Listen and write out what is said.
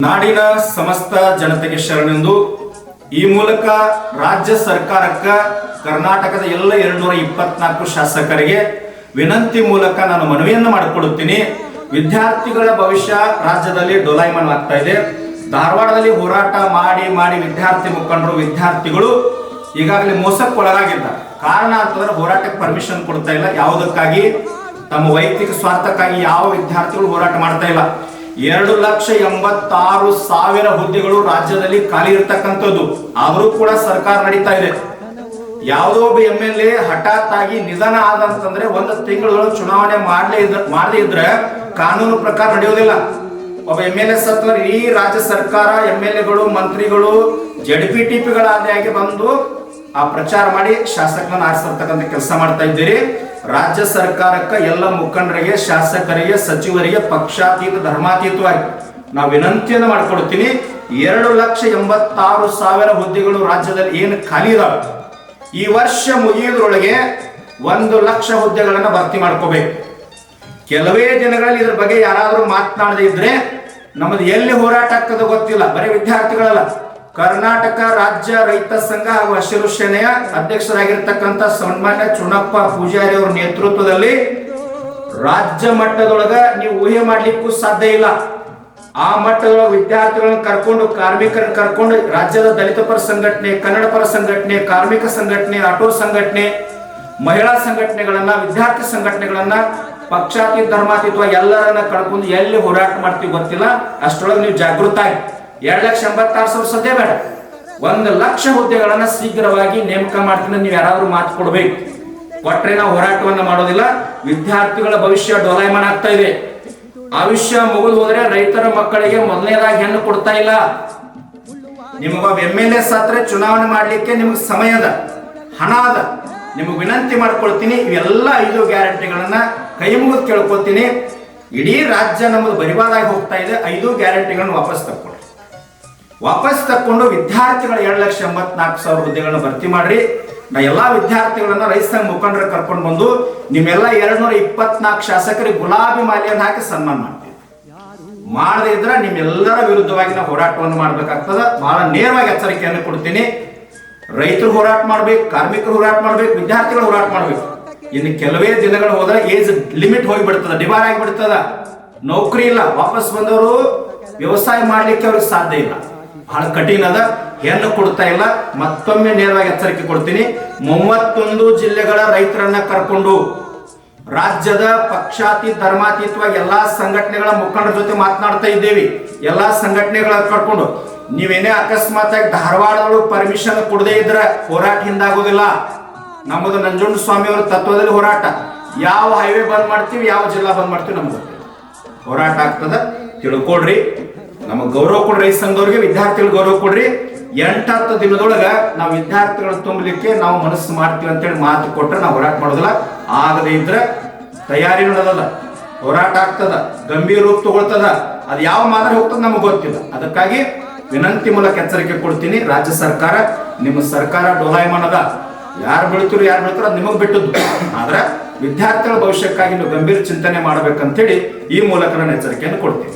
ನಾಡಿನ ಸಮಸ್ತ ಜನತೆಗೆ ಶರಣೆಂದು ಈ ಮೂಲಕ ರಾಜ್ಯ ಸರ್ಕಾರಕ್ಕೆ ಕರ್ನಾಟಕದ ಎಲ್ಲ 224 ಶಾಸಕರಿಗೆ ವಿನಂತಿ ಮೂಲಕ ನಾನು ಮನವಿಯನ್ನು ಮಾಡಿಕೊಳ್ಳುತ್ತೀನಿ. ವಿದ್ಯಾರ್ಥಿಗಳ ಭವಿಷ್ಯ ರಾಜ್ಯದಲ್ಲಿ ಡೋಲಾಯಮಾನ ಆಗ್ತಾ ಇದೆ. ಧಾರವಾಡದಲ್ಲಿ ಹೋರಾಟ ಮಾಡಿ ವಿದ್ಯಾರ್ಥಿ ಮುಖಂಡರು ವಿದ್ಯಾರ್ಥಿಗಳು ಈಗಾಗಲೇ ಮೋಸಕ್ಕೊಳಗಾಗಿದ್ದಾರೆ. ಕಾರಣ ಅಂತಂದ್ರೆ ಹೋರಾಟಕ್ಕೆ ಪರ್ಮಿಷನ್ ಕೊಡ್ತಾ ಇಲ್ಲ. ಯಾವುದಕ್ಕಾಗಿ? ತಮ್ಮ ವೈಯಕ್ತಿಕ ಸ್ವಾರ್ಥಕ್ಕಾಗಿ ಯಾವ ವಿದ್ಯಾರ್ಥಿಗಳು ಹೋರಾಟ ಮಾಡ್ತಾ ಇಲ್ಲ. 2,86,000 ಹುದ್ದೆಗಳು ರಾಜ್ಯದಲ್ಲಿ ಖಾಲಿ ಇರತಕ್ಕಂಥದ್ದು. ಆದರೂ ಕೂಡ ಸರ್ಕಾರ ನಡೀತಾ ಇದೆ. ಯಾವುದೋ ಒಬ್ಬ MLA ಹಠಾತ್ ಆಗಿ ನಿಧನ ಆದಂತಂದ್ರೆ 1 ತಿಂಗಳು ಚುನಾವಣೆ ಮಾಡದೇ ಇದ್ರೆ ಕಾನೂನು ಪ್ರಕಾರ ನಡೆಯೋದಿಲ್ಲ. ಒಬ್ಬ MLA ಸತ್ತಂದ್ರೆ ಈ ರಾಜ್ಯ ಸರ್ಕಾರ MLAಗಳು ಮಂತ್ರಿಗಳು ZPTPಗಳಾಗಿ ಬಂದು ಆ ಪ್ರಚಾರ ಮಾಡಿ ಶಾಸಕರನ್ನ ಆರಿಸಿರ್ತಕ್ಕಂಥ ಕೆಲಸ ಮಾಡ್ತಾ ಇದ್ದೀರಿ. ರಾಜ್ಯ ಸರ್ಕಾರಕ್ಕೆ ಎಲ್ಲ ಮುಖಂಡರಿಗೆ, ಶಾಸಕರಿಗೆ, ಸಚಿವರಿಗೆ ಪಕ್ಷಾತೀತ ಧರ್ಮಾತೀತವಾಗಿ ನಾವು ವಿನಂತಿಯನ್ನು ಮಾಡಿಕೊಡ್ತೀನಿ. 2,86,000 ಹುದ್ದೆಗಳು ರಾಜ್ಯದಲ್ಲಿ ಏನು ಖಾಲಿ ಇದಾವೆ, ಈ ವರ್ಷ ಮುಗಿಯೋದ್ರೊಳಗೆ 1,00,000 ಹುದ್ದೆಗಳನ್ನ ಭರ್ತಿ ಮಾಡ್ಕೋಬೇಕು. ಕೆಲವೇ ದಿನಗಳಲ್ಲಿ ಇದ್ರ ಬಗ್ಗೆ ಯಾರಾದ್ರೂ ಮಾತನಾಡದೇ ಇದ್ರೆ ನಮ್ಮದು ಎಲ್ಲಿ ಹೋರಾಟ ಆಗ್ತದೆ ಗೊತ್ತಿಲ್ಲ. ಬರೀ ವಿದ್ಯಾರ್ಥಿಗಳಲ್ಲ, ಕರ್ನಾಟಕ ರಾಜ್ಯ ರೈತ ಸಂಘ ಹಾಗೂ ಹಸಿರು ಸೇನೆಯ ಅಧ್ಯಕ್ಷರಾಗಿರ್ತಕ್ಕಂಥ ಸನ್ಮಾನ್ಯ ಚುನಪ್ಪ ಪೂಜಾರಿ ಅವರ ನೇತೃತ್ವದಲ್ಲಿ ರಾಜ್ಯ ಮಟ್ಟದೊಳಗ ನೀವು ಊಹೆ ಮಾಡ್ಲಿಕ್ಕೂ ಸಾಧ್ಯ ಇಲ್ಲ. ಆ ಮಟ್ಟದೊಳಗೆ ವಿದ್ಯಾರ್ಥಿಗಳನ್ನ ಕರ್ಕೊಂಡು, ಕಾರ್ಮಿಕರನ್ನ ಕರ್ಕೊಂಡು ರಾಜ್ಯದ ದಲಿತ ಪರ ಸಂಘಟನೆ, ಕನ್ನಡ ಪರ ಸಂಘಟನೆ, ಕಾರ್ಮಿಕ ಸಂಘಟನೆ, ಆಟೋ ಸಂಘಟನೆ, ಮಹಿಳಾ ಸಂಘಟನೆಗಳನ್ನ, ವಿದ್ಯಾರ್ಥಿ ಸಂಘಟನೆಗಳನ್ನ ಪಕ್ಷಾತೀತ ಧರ್ಮಾತೀತವಾಗಿ ಎಲ್ಲರನ್ನ ಕರ್ಕೊಂಡು ಎಲ್ಲಿ ಹೋರಾಟ ಮಾಡ್ತೀವಿ ಗೊತ್ತಿಲ್ಲ. ಅಷ್ಟರೊಳಗೆ ನೀವು ಜಾಗೃತ ಆಗಿ 2,86,000 ಸದ್ಯ ಬೇಡ, 1,00,000 ಹುದ್ದೆಗಳನ್ನ ಶೀಘ್ರವಾಗಿ ನೇಮಕ ಮಾಡ್ತೀನಿ. ನೀವು ಯಾರಾದ್ರೂ ಮಾತು ಕೊಡ್ಬೇಕು. ಕೊಟ್ರೆ ನಾವು ಹೋರಾಟವನ್ನ ಮಾಡೋದಿಲ್ಲ. ವಿದ್ಯಾರ್ಥಿಗಳ ಭವಿಷ್ಯ ಡೋಲಾಯಮಾನ ಆಗ್ತಾ ಇದೆ. ಆ ವಿಷಯ ಮುಗಿದು ಹೋದ್ರೆ ರೈತರ ಮಕ್ಕಳಿಗೆ ಮೊದಲನೇದಾಗಿ ಹೆಣ್ಣು ಕೊಡ್ತಾ ಇಲ್ಲ. ನಿಮಗ MLA ಸತ್ರೆ ಚುನಾವಣೆ ಮಾಡ್ಲಿಕ್ಕೆ ನಿಮ್ಗೆ ಸಮಯ ಅದ, ಹಣ ಅದ. ನಿಮಗೆ ವಿನಂತಿ ಮಾಡ್ಕೊಳ್ತೀನಿ, ಇವೆಲ್ಲ 5 ಗ್ಯಾರಂಟಿಗಳನ್ನ ಕೈ ಮುಗಿದು ಕೇಳ್ಕೊತೀನಿ. ಇಡೀ ರಾಜ್ಯ ನಮ್ಮದು ಬರಿವಾದಾಗಿ ಹೋಗ್ತಾ ಇದೆ. 5 ಗ್ಯಾರಂಟಿಗಳನ್ನ ವಾಪಸ್ ತಕ್ಕೊಂಡು ವಿದ್ಯಾರ್ಥಿಗಳ 2,84,000 ಹುದ್ದೆಗಳನ್ನ ಭರ್ತಿ ಮಾಡ್ರಿ. ನಾ ಎಲ್ಲಾ ವಿದ್ಯಾರ್ಥಿಗಳನ್ನ ರೈತ ಸಂಘ ಮುಖಂಡರ ಕರ್ಕೊಂಡು ಬಂದು ನಿಮ್ಮೆಲ್ಲ 224 ಶಾಸಕರಿಗೆ ಗುಲಾಬಿ ಮಾಲೆಯನ್ನು ಹಾಕಿ ಸನ್ಮಾನ ಮಾಡ್ತೀವಿ. ಮಾಡದೇ ಇದ್ರೆ ನಿಮ್ಮೆಲ್ಲರ ವಿರುದ್ಧವಾಗಿ ನಾವು ಹೋರಾಟವನ್ನು ಮಾಡ್ಬೇಕಾಗ್ತದ. ಬಹಳ ನೇರವಾಗಿ ಎಚ್ಚರಿಕೆಯನ್ನು ಕೊಡ್ತೀನಿ. ರೈತರು ಹೋರಾಟ ಮಾಡ್ಬೇಕು, ಕಾರ್ಮಿಕರು ಹೋರಾಟ ಮಾಡ್ಬೇಕು, ವಿದ್ಯಾರ್ಥಿಗಳು ಹೋರಾಟ ಮಾಡ್ಬೇಕು. ಇನ್ನು ಕೆಲವೇ ದಿನಗಳು ಹೋದ್ರೆ ಏಜ್ ಲಿಮಿಟ್ ಹೋಗಿಬಿಡ್ತದ, ಡಿಬಾರ್ ಆಗಿಬಿಡ್ತದ. ನೌಕರಿ ಇಲ್ಲ, ವಾಪಸ್ ಬಂದವರು ವ್ಯವಸಾಯ ಮಾಡ್ಲಿಕ್ಕೆ ಅವ್ರಿಗೆ ಸಾಧ್ಯ ಇಲ್ಲ. ಬಹಳ ಕಠಿಣ ಅದ. ಹೆಣ್ಣು ಕೊಡ್ತಾ ಇಲ್ಲ. ಮತ್ತೊಮ್ಮೆ ನೇರವಾಗಿ ಎಚ್ಚರಿಕೆ ಕೊಡ್ತೀನಿ. 31 ಜಿಲ್ಲೆಗಳ ರೈತರನ್ನ ಕರ್ಕೊಂಡು ರಾಜ್ಯದ ಪಕ್ಷಾತೀತ ಧರ್ಮಾತೀತವಾಗಿ ಎಲ್ಲಾ ಸಂಘಟನೆಗಳ ಮುಖಂಡರ ಜೊತೆ ಮಾತನಾಡ್ತಾ ಇದ್ದೇವೆ. ಎಲ್ಲಾ ಸಂಘಟನೆಗಳ ಕರ್ಕೊಂಡು ನೀವೇನೇ ಅಕಸ್ಮಾತ್ ಆಗಿ ಧಾರವಾಡಗಳು ಪರ್ಮಿಷನ್ ಕೊಡದೇ ಇದ್ರೆ ಹೋರಾಟ ಹಿಂದಾಗೋದಿಲ್ಲ. ನಮ್ಮದು ನಂಜುಂಡ ಸ್ವಾಮಿ ಅವರ ತತ್ವದಲ್ಲಿ ಹೋರಾಟ. ಯಾವ ಹೈವೇ ಬಂದ್ ಮಾಡ್ತೀವಿ, ಯಾವ ಜಿಲ್ಲಾ ಬಂದ್ ಮಾಡ್ತೀವಿ ನಮ್ಗೆ ಗೊತ್ತಿಲ್ಲ. ಹೋರಾಟ ಆಗ್ತದ, ತಿಳ್ಕೊಡ್ರಿ. ನಮಗೆ ಗೌರವ ಕೊಡ್ರಿ. ರೈತ ಸಂಘದವ್ರಿಗೆ, ವಿದ್ಯಾರ್ಥಿಗಳು ಗೌರವ ಕೊಡ್ರಿ. 8-10 ದಿನದೊಳಗ ನಾವು ವಿದ್ಯಾರ್ಥಿಗಳು ತುಂಬಲಿಕ್ಕೆ ನಾವು ಮನಸ್ಸು ಮಾಡ್ತೀವಿ ಅಂತೇಳಿ ಮಾತು ಕೊಟ್ರೆ ನಾವು ಹೋರಾಟ ಮಾಡೋದಿಲ್ಲ. ಆಗದೇ ಇದ್ರೆ ತಯಾರಿ ನಡೆದದ, ಹೋರಾಟ ಆಗ್ತದ, ಗಂಭೀರ ರೂಪ ತಗೊಳ್ತದ. ಅದು ಯಾವ ಮಾದರಿ ಹೋಗ್ತದ ನಮಗೆ ಗೊತ್ತಿಲ್ಲ. ಅದಕ್ಕಾಗಿ ವಿನಂತಿ ಮೂಲಕ ಎಚ್ಚರಿಕೆ ಕೊಡ್ತೀನಿ. ರಾಜ್ಯ ಸರ್ಕಾರ, ನಿಮ್ಮ ಸರ್ಕಾರ ಡೋಲಾಯಮಾನದ. ಯಾರು ಬೀಳ್ತಿರೋ ಅದು ನಿಮಗೆ ಬಿಟ್ಟದ್ದು. ಆದ್ರೆ ವಿದ್ಯಾರ್ಥಿಗಳ ಭವಿಷ್ಯಕ್ಕಾಗಿ ನೀವು ಗಂಭೀರ ಚಿಂತನೆ ಮಾಡ್ಬೇಕಂತೇಳಿ ಈ ಮೂಲಕ ನಾನು ಎಚ್ಚರಿಕೆಯನ್ನು ಕೊಡ್ತೀನಿ.